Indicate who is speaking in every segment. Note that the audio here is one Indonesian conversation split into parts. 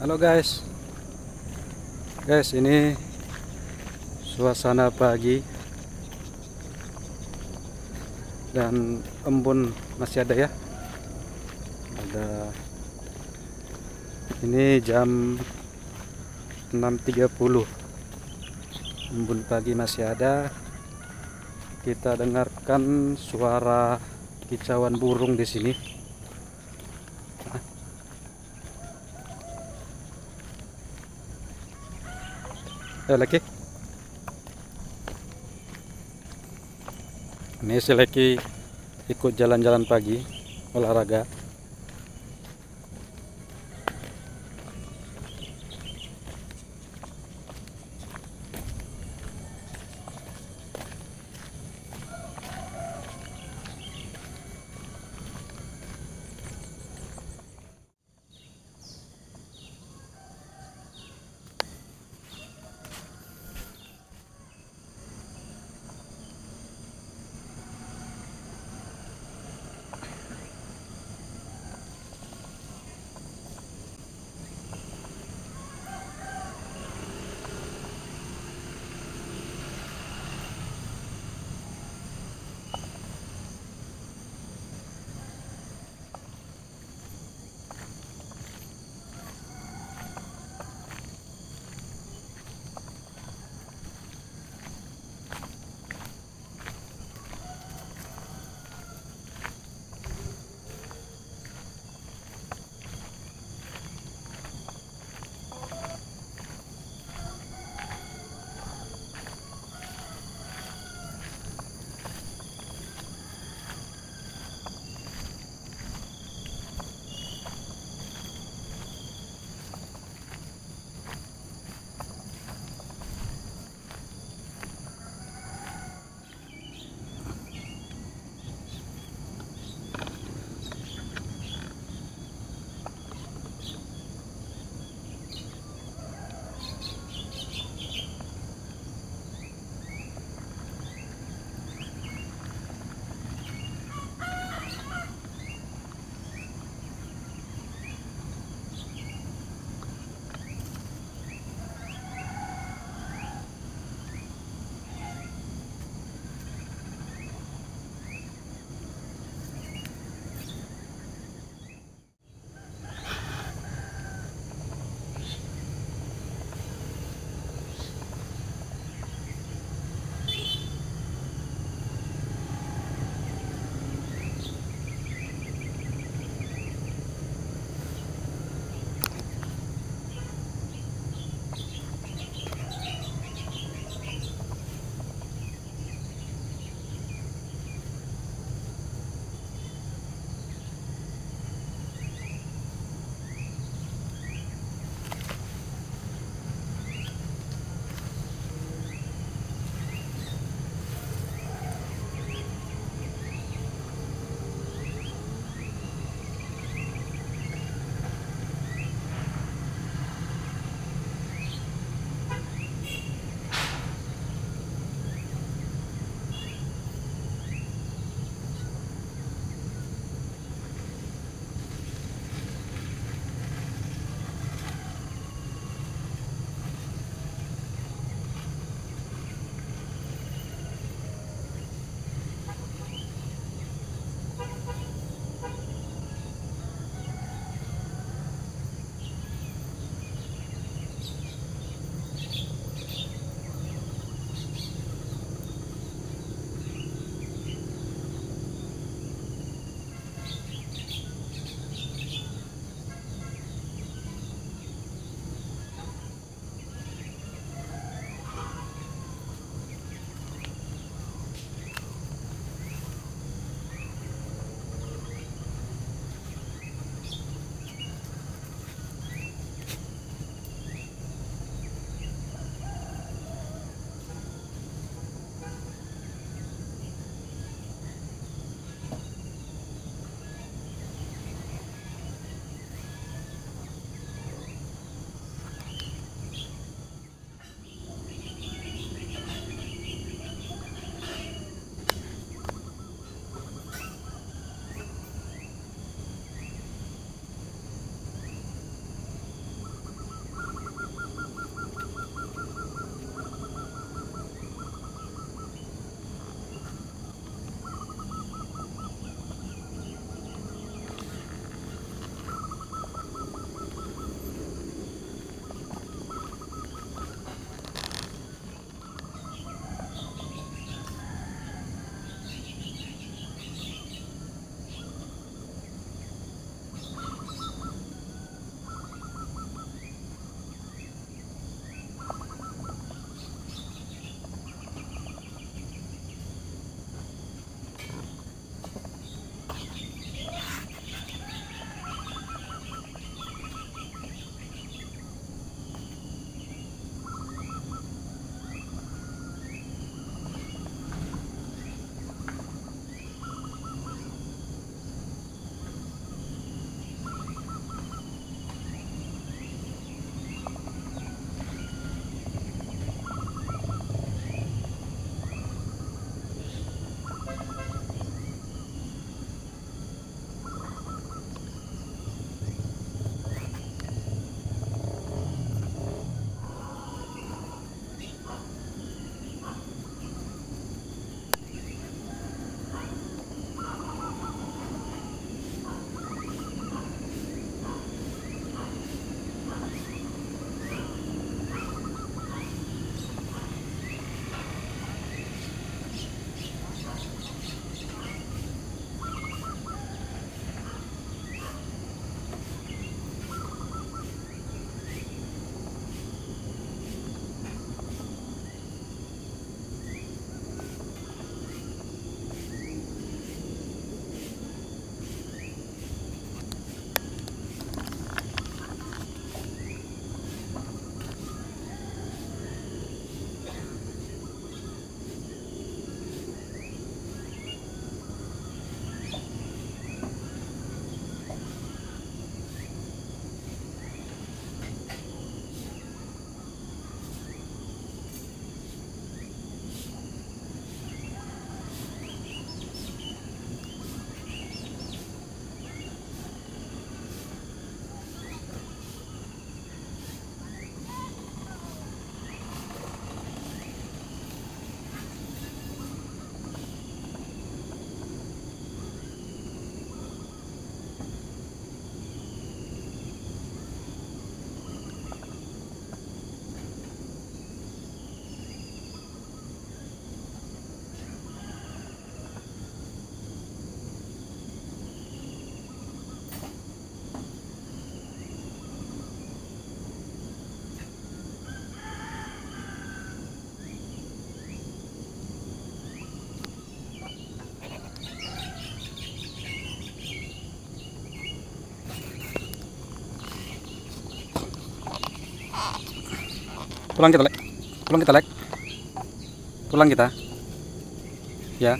Speaker 1: Halo guys, ini suasana pagi dan embun masih ada ya. Ada ini jam 6.30, embun pagi masih ada. Kita dengarkan suara kicauan burung di sini. Laki, ini si Leki ikut jalan-jalan pagi, olahraga. Pulang kita, Lek. Pulang kita, Lek. Pulang kita. Ya.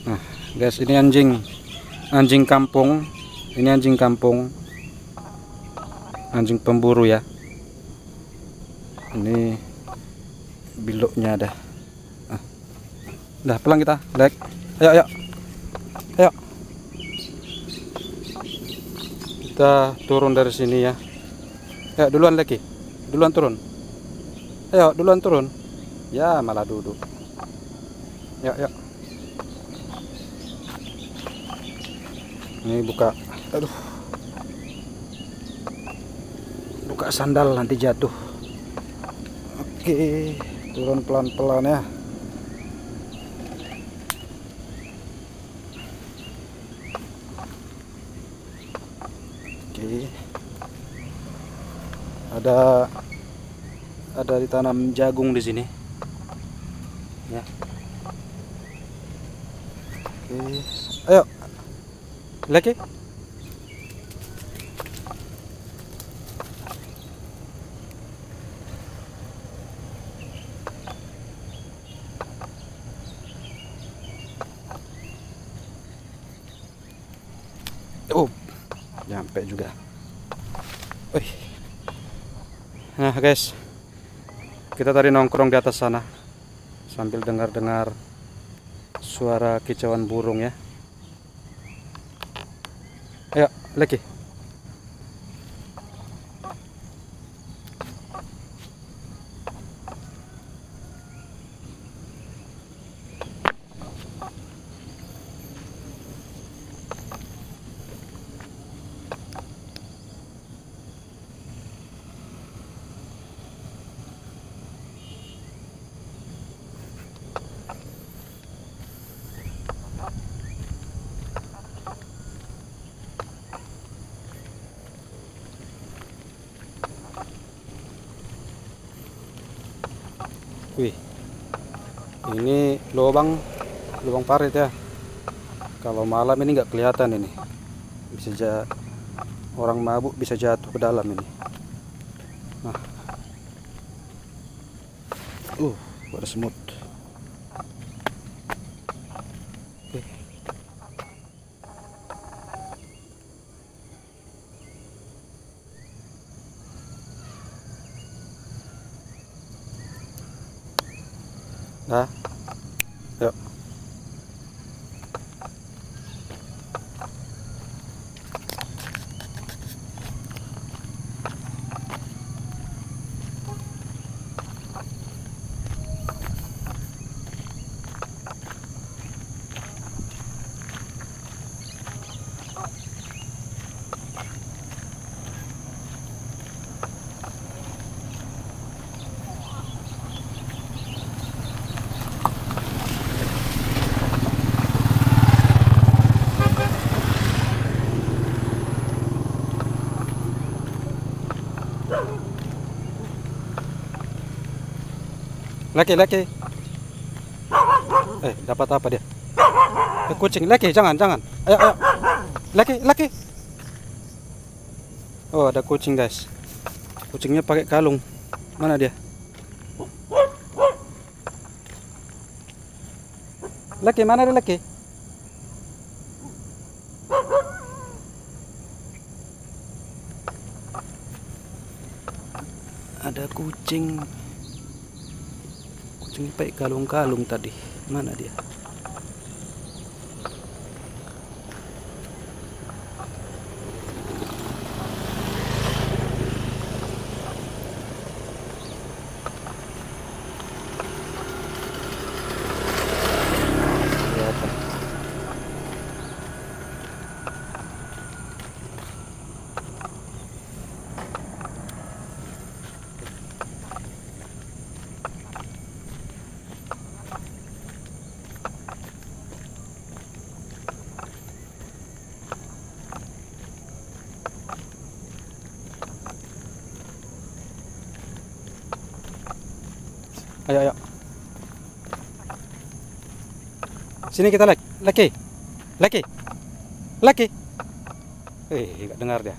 Speaker 1: Nah, guys, ini anjing kampung. Ini anjing kampung. Anjing pemburu ya. Ini biloknya ada. Udah pulang kita, Lek. Ayo, ayo. Ayo. Kita turun dari sini ya. Ya, duluan lagi. Duluan turun. Ayo, duluan turun. Ya, malah duduk. Ya, ya. Ini buka. Aduh. Buka sandal nanti jatuh. Oke, turun pelan-pelan ya. Oke. Ada ditanam jagung di sini. Ya. Oke. Ayo. Lagi. Oh, nyampe juga. Wih. Nah guys, kita tadi nongkrong di atas sana sambil dengar-dengar suara kicauan burung ya. Ayo, lagi. Wih, ini lubang parit ya. Kalau malam ini nggak kelihatan ini. Orang mabuk bisa jatuh ke dalam ini. Nah, ada semut. Oke. Nah, yuk. Laki. Dapat apa dia? Kucing. Laki, jangan. Ayo. Laki. Oh, ada kucing, guys. Kucingnya pakai kalung. Mana dia? Laki, mana dia, Laki? Ada kucing. Kucing pakai kalung-kalung tadi. Mana dia? Ayo. Sini kita Laki. Nggak dengar dia.